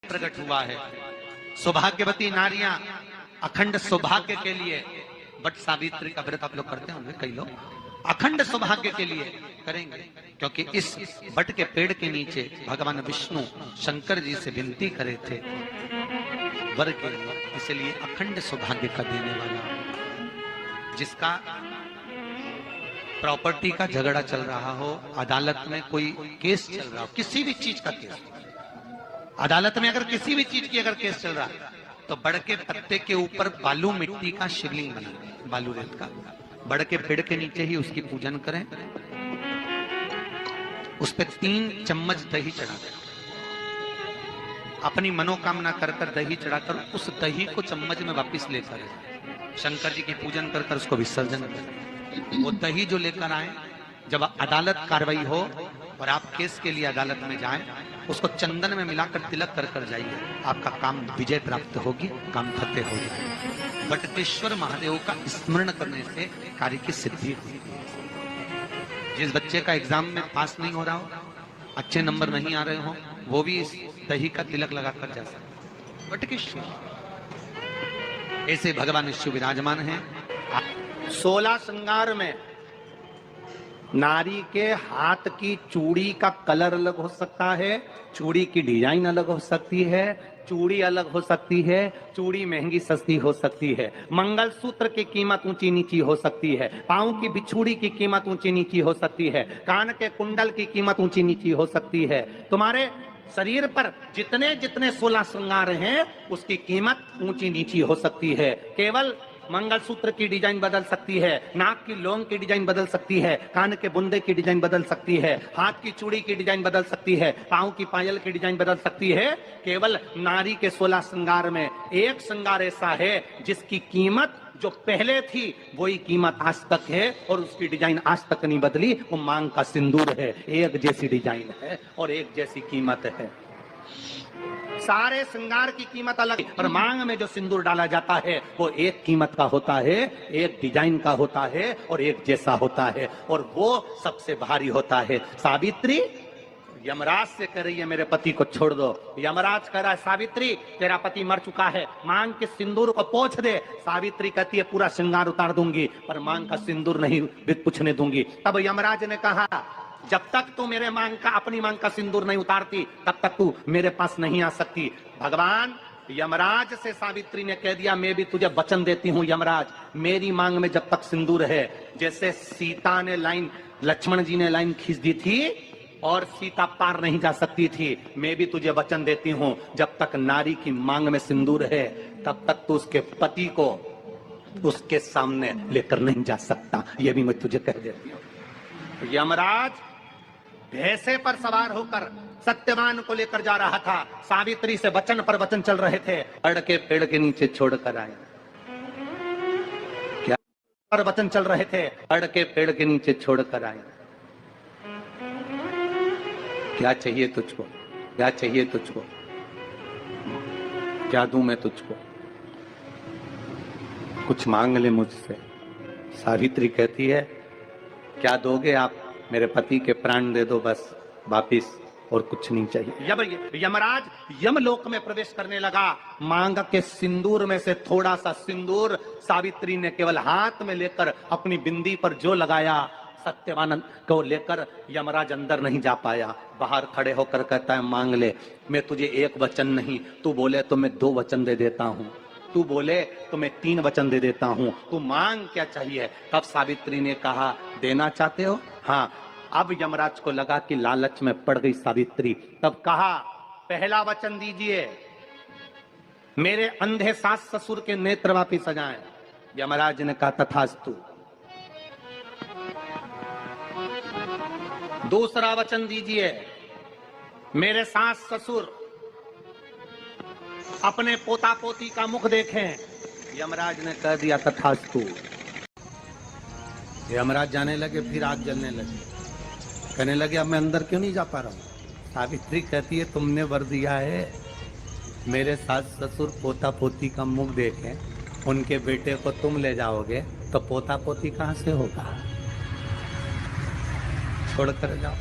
प्रकट हुआ है। सौभाग्यवती नारियां अखंड सौभाग्य के लिए बट सावित्री का व्रत आप लोग करते होंगे, कई लोग अखंड सौभाग्य के लिए करेंगे, क्योंकि इस बट के पेड़ के नीचे भगवान विष्णु शंकर जी से विनती करे थे वर के लिए, इसलिए अखंड सौभाग्य का देने वाला। जिसका प्रॉपर्टी का झगड़ा चल रहा हो, अदालत में कोई केस चल रहा हो, किसी भी चीज का केस, अदालत में अगर किसी भी चीज की अगर केस चल रहा है, तो बड़ के पत्ते के ऊपर बालू मिट्टी का शिवलिंग बना, बालू रेत का, बड़ के पेड़ के नीचे ही उसकी पूजन करें, उस पर 3 चम्मच दही चढ़ा दें, अपनी मनोकामना कर कर दही चढ़ाकर उस दही को चम्मच में वापिस लेकर शंकर जी की पूजन कर कर उसको विसर्जन करें। वो दही जो लेकर आए, जब अदालत कार्रवाई हो और आप केस के लिए अदालत में जाएं, उसको चंदन में मिलाकर तिलक कर कर जाइए, आपका काम विजय प्राप्त होगी, काम फतेह हो जाएगा। बटकेश्वर महादेव का स्मरण करने से कार्य की सिद्धि होगी। जिस बच्चे का एग्जाम में पास नहीं हो रहा हो, अच्छे नंबर नहीं आ रहे हो, वो भी इस दही का तिलक लगाकर जा सकते। बटकेश्वर ऐसे भगवान शिव विराजमान हैं। 16 श्रृंगार में नारी के हाथ की चूड़ी का कलर अलग हो सकता है, चूड़ी की डिजाइन अलग हो सकती है, चूड़ी अलग हो सकती है, चूड़ी महंगी सस्ती हो सकती है, मंगलसूत्र की कीमत ऊंची नीची हो सकती है, पांव की बिछुड़ी की कीमत ऊंची नीची हो सकती है, कान के कुंडल की कीमत ऊंची नीची हो सकती है। तुम्हारे शरीर पर जितने जितने 16 श्रृंगार हैं, उसकी कीमत ऊंची नीची हो सकती है। केवल मंगलसूत्र की डिजाइन बदल सकती है, नाक की लौंग की डिजाइन बदल सकती है, कान के बुंदे की डिजाइन बदल सकती है, हाथ की चूड़ी की डिजाइन बदल सकती है, पांव की पायल की डिजाइन बदल सकती है। केवल नारी के 16 श्रृंगार में एक श्रृंगार ऐसा है जिसकी कीमत जो पहले थी वही कीमत आज तक है और उसकी डिजाइन आज तक नहीं बदली। वो मांग का सिंदूर है, एक जैसी डिजाइन है और एक जैसी कीमत है। सारे श्रृंगार की कीमत अलग, पर मांग में जो सिंदूर डाला जाता है वो एक कीमत का होता है, एक डिजाइन का होता है और एक जैसा होता है, और वो सबसे भारी होता है। सावित्री यमराज से कह रही है मेरे पति को छोड़ दो। यमराज कह रहा है सावित्री तेरा पति मर चुका है, मांग के सिंदूर को पोंछ दे। सावित्री कहती है पूरा श्रृंगार उतार दूंगी पर मांग का सिंदूर नहीं पूछने दूंगी। तब यमराज ने कहा जब तक तू मेरे मांग का अपनी मांग का सिंदूर नहीं उतारती तब तक तू मेरे पास नहीं आ सकती। भगवान यमराज से सावित्री ने कह दिया मैं भी तुझे वचन देती हूँ यमराज, मेरी मांग में जब तक सिंदूर है, जैसे सीता ने लाइन, लक्ष्मण जी ने लाइन खींच दी थी और सीता पार नहीं जा सकती थी, मैं भी तुझे वचन देती हूँ जब तक नारी की मांग में सिंदूर है तब तक तू उसके पति को उसके सामने लेकर नहीं जा सकता। ये भी मैं तुझे कह देती हूँ। यमराज भैंसे पर सवार होकर सत्यवान को लेकर जा रहा था, सावित्री से वचन पर वचन चल रहे थे, अड़ के पेड़ के नीचे छोड़कर आए। क्या पर वचन चल रहे थे, अड़ के पेड़ के नीचे छोड़कर आए। क्या चाहिए तुझको, क्या चाहिए तुझको, क्या दूं मैं तुझको, कुछ मांग ले मुझसे। सावित्री कहती है क्या दोगे आप, मेरे पति के प्राण दे दो बस वापिस, और कुछ नहीं चाहिए। यमराज यमलोक में प्रवेश करने लगा, मांग के सिंदूर में से थोड़ा सा सिंदूर सावित्री ने केवल हाथ में लेकर अपनी बिंदी पर जो लगाया, सत्यवान को लेकर यमराज अंदर नहीं जा पाया। बाहर खड़े होकर कहता है मांग ले, मैं तुझे एक वचन नहीं, तू बोले तो मैं 2 वचन दे देता हूँ, तू बोले तो मैं 3 वचन दे देता हूँ, तू मांग क्या चाहिए। तब सावित्री ने कहा देना चाहते हो, हाँ। अब यमराज को लगा कि लालच में पड़ गई सावित्री, तब कहा पहला वचन दीजिए मेरे अंधे सास ससुर के नेत्र वापिस आ जाएं। यमराज ने कहा तथास्तु। दूसरा वचन दीजिए मेरे सास ससुर अपने पोता पोती का मुख देखें। यमराज ने कह दिया तथास्तु। यमराज जाने लगे, फिर आग जलने लगी, कहने लगे अब मैं अंदर क्यों नहीं जा पा रहा हूं। सावित्री कहती है तुमने वर दिया है मेरे सास ससुर पोता पोती का मुख देखें, उनके बेटे को तुम ले जाओगे तो पोता पोती कहां से होगा, छोड़ कर जाओ।